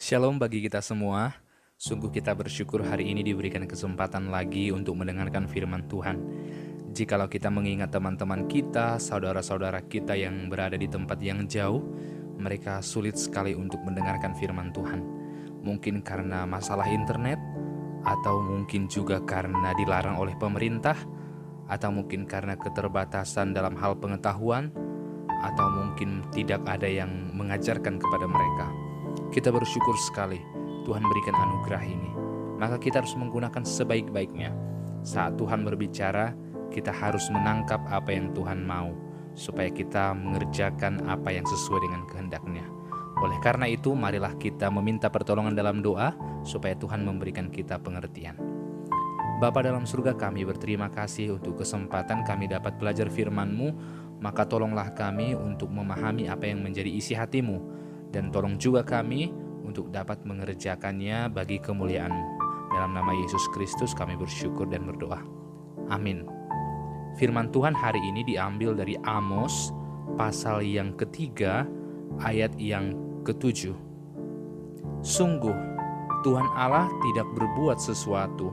Shalom bagi kita semua. Sungguh kita bersyukur hari ini diberikan kesempatan lagi untuk mendengarkan firman Tuhan. Jikalau kita mengingat teman-teman kita, saudara-saudara kita yang berada di tempat yang jauh, mereka sulit sekali untuk mendengarkan firman Tuhan. Mungkin karena masalah internet, atau mungkin juga karena dilarang oleh pemerintah, atau mungkin karena keterbatasan dalam hal pengetahuan, atau mungkin tidak ada yang mengajarkan kepada mereka. Kita bersyukur sekali Tuhan berikan anugerah ini. Maka kita harus menggunakan sebaik-baiknya. Saat Tuhan berbicara, kita harus menangkap apa yang Tuhan mau, supaya kita mengerjakan apa yang sesuai dengan kehendak-Nya. Oleh karena itu, marilah kita meminta pertolongan dalam doa, supaya Tuhan memberikan kita pengertian. Bapa dalam surga, kami berterima kasih untuk kesempatan kami dapat belajar firman-Mu. Maka tolonglah kami untuk memahami apa yang menjadi isi hati-Mu, dan tolong juga kami untuk dapat mengerjakannya bagi kemuliaan-Mu. Dalam nama Yesus Kristus kami bersyukur dan berdoa. Amin. Firman Tuhan hari ini diambil dari Amos pasal yang ketiga ayat yang ke-7. Sungguh Tuhan Allah tidak berbuat sesuatu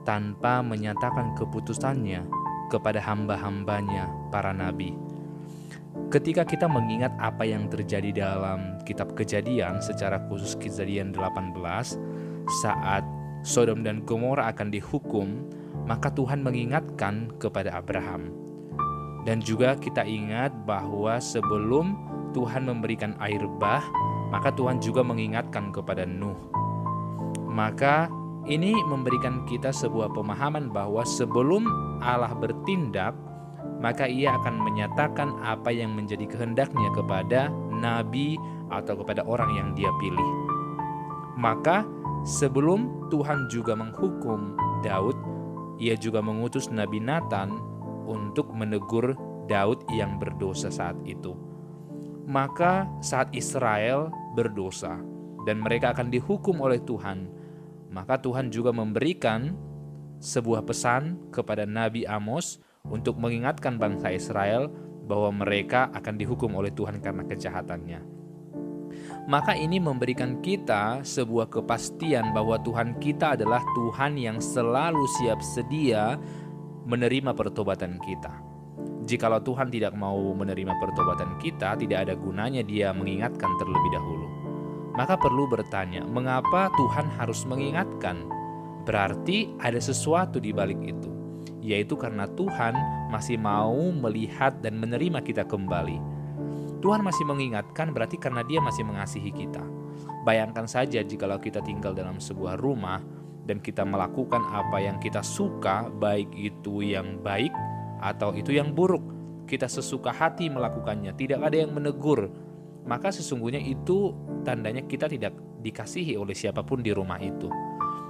tanpa menyatakan keputusannya kepada hamba-hambanya para nabi. Ketika kita mengingat apa yang terjadi dalam kitab Kejadian, secara khusus Kejadian 18, saat Sodom dan Gomora akan dihukum, maka Tuhan mengingatkan kepada Abraham. Dan juga kita ingat bahwa sebelum Tuhan memberikan air bah, maka Tuhan juga mengingatkan kepada Nuh. Maka ini memberikan kita sebuah pemahaman bahwa sebelum Allah bertindak, maka Ia akan menyatakan apa yang menjadi kehendak-Nya kepada nabi atau kepada orang yang Dia pilih. Maka sebelum Tuhan juga menghukum Daud, Ia juga mengutus Nabi Nathan untuk menegur Daud yang berdosa saat itu. Maka saat Israel berdosa dan mereka akan dihukum oleh Tuhan, maka Tuhan juga memberikan sebuah pesan kepada Nabi Amos untuk mengingatkan bangsa Israel bahwa mereka akan dihukum oleh Tuhan karena kejahatannya. Maka ini memberikan kita sebuah kepastian bahwa Tuhan kita adalah Tuhan yang selalu siap sedia menerima pertobatan kita. Jikalau Tuhan tidak mau menerima pertobatan kita, tidak ada gunanya Dia mengingatkan terlebih dahulu. Maka perlu bertanya, mengapa Tuhan harus mengingatkan? Berarti ada sesuatu di balik itu, yaitu karena Tuhan masih mau melihat dan menerima kita kembali. Tuhan masih mengingatkan berarti karena Dia masih mengasihi kita. Bayangkan saja jikalau kita tinggal dalam sebuah rumah dan kita melakukan apa yang kita suka, baik itu yang baik atau itu yang buruk. Kita sesuka hati melakukannya, tidak ada yang menegur. Maka sesungguhnya itu tandanya kita tidak dikasihi oleh siapapun di rumah itu.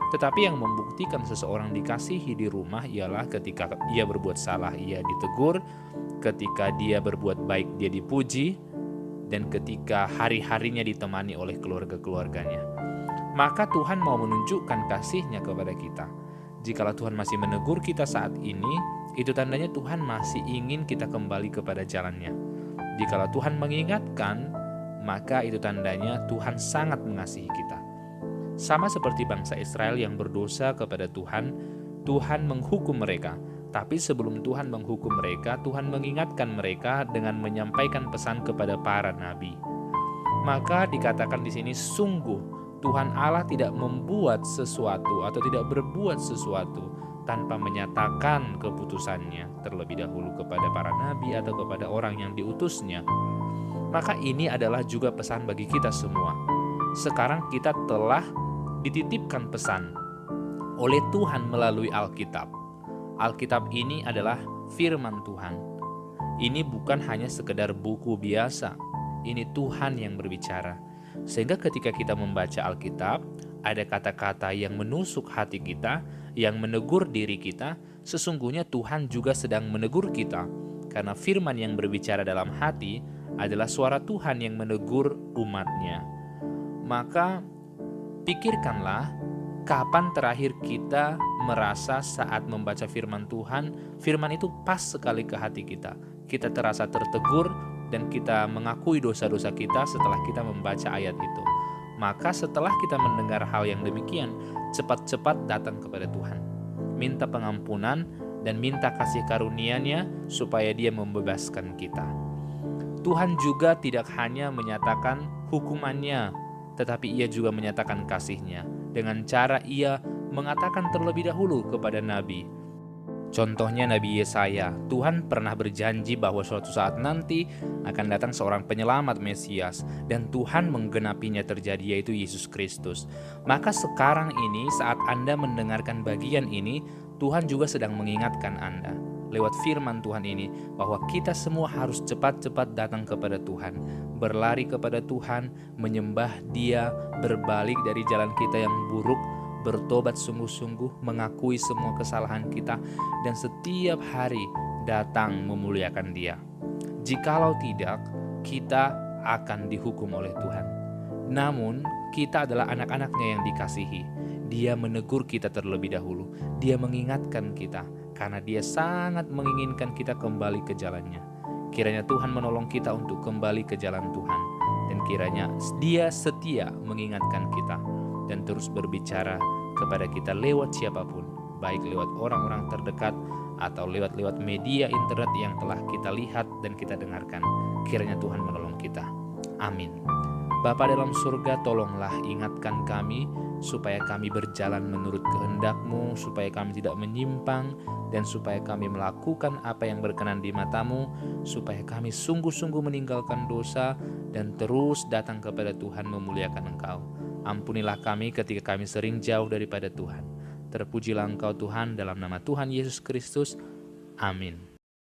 Tetapi yang membuktikan seseorang dikasihi di rumah ialah ketika ia berbuat salah, ia ditegur, ketika dia berbuat baik, dia dipuji, dan ketika hari-harinya ditemani oleh keluarga-keluarganya. Maka Tuhan mau menunjukkan kasih-Nya kepada kita. Jikalau Tuhan masih menegur kita saat ini, itu tandanya Tuhan masih ingin kita kembali kepada jalan-Nya. Jikalau Tuhan mengingatkan, maka itu tandanya Tuhan sangat mengasihi kita. Sama seperti bangsa Israel yang berdosa kepada Tuhan, Tuhan menghukum mereka. Tapi sebelum Tuhan menghukum mereka, Tuhan mengingatkan mereka dengan menyampaikan pesan kepada para nabi. Maka dikatakan di sini, sungguh Tuhan Allah tidak membuat sesuatu atau tidak berbuat sesuatu tanpa menyatakan keputusannya terlebih dahulu kepada para nabi atau kepada orang yang diutusnya. Maka ini adalah juga pesan bagi kita semua. Sekarang kita telah dititipkan pesan oleh Tuhan melalui Alkitab. Alkitab ini adalah firman Tuhan. Ini bukan hanya sekedar buku biasa. Ini Tuhan yang berbicara. Sehingga ketika kita membaca Alkitab, ada kata-kata yang menusuk hati kita, yang menegur diri kita. Sesungguhnya Tuhan juga sedang menegur kita. Karena firman yang berbicara dalam hati adalah suara Tuhan yang menegur umat-Nya. Maka pikirkanlah, kapan terakhir kita merasa saat membaca firman Tuhan, firman itu pas sekali ke hati kita. Kita terasa tertegur dan kita mengakui dosa-dosa kita setelah kita membaca ayat itu. Maka setelah kita mendengar hal yang demikian, cepat-cepat datang kepada Tuhan. Minta pengampunan dan minta kasih karunia-Nya supaya Dia membebaskan kita. Tuhan juga tidak hanya menyatakan hukuman-Nya, tetapi Ia juga menyatakan kasih-Nya dengan cara Ia mengatakan terlebih dahulu kepada nabi. Contohnya Nabi Yesaya, Tuhan pernah berjanji bahwa suatu saat nanti akan datang seorang penyelamat Mesias, dan Tuhan menggenapinya terjadi, yaitu Yesus Kristus. Maka sekarang ini saat Anda mendengarkan bagian ini, Tuhan juga sedang mengingatkan Anda lewat firman Tuhan ini bahwa kita semua harus cepat-cepat datang kepada Tuhan, berlari kepada Tuhan, menyembah Dia, berbalik dari jalan kita yang buruk, bertobat sungguh-sungguh, mengakui semua kesalahan kita, dan setiap hari datang memuliakan Dia. Jikalau tidak, kita akan dihukum oleh Tuhan. Namun, kita adalah anak-anak-Nya yang dikasihi. Dia menegur kita terlebih dahulu. Dia mengingatkan kita, karena Dia sangat menginginkan kita kembali ke jalannya. Kiranya Tuhan menolong kita untuk kembali ke jalan Tuhan. Dan kiranya Dia setia mengingatkan kita dan terus berbicara kepada kita lewat siapapun, baik lewat orang-orang terdekat atau lewat media internet yang telah kita lihat dan kita dengarkan. Kiranya Tuhan menolong kita. Amin. Bapa dalam surga, tolonglah ingatkan kami supaya kami berjalan menurut kehendak-Mu, supaya kami tidak menyimpang, dan supaya kami melakukan apa yang berkenan di mata-Mu, supaya kami sungguh-sungguh meninggalkan dosa dan terus datang kepada Tuhan memuliakan Engkau. Ampunilah kami ketika kami sering jauh daripada Tuhan. Terpujilah Engkau Tuhan, dalam nama Tuhan Yesus Kristus. Amin.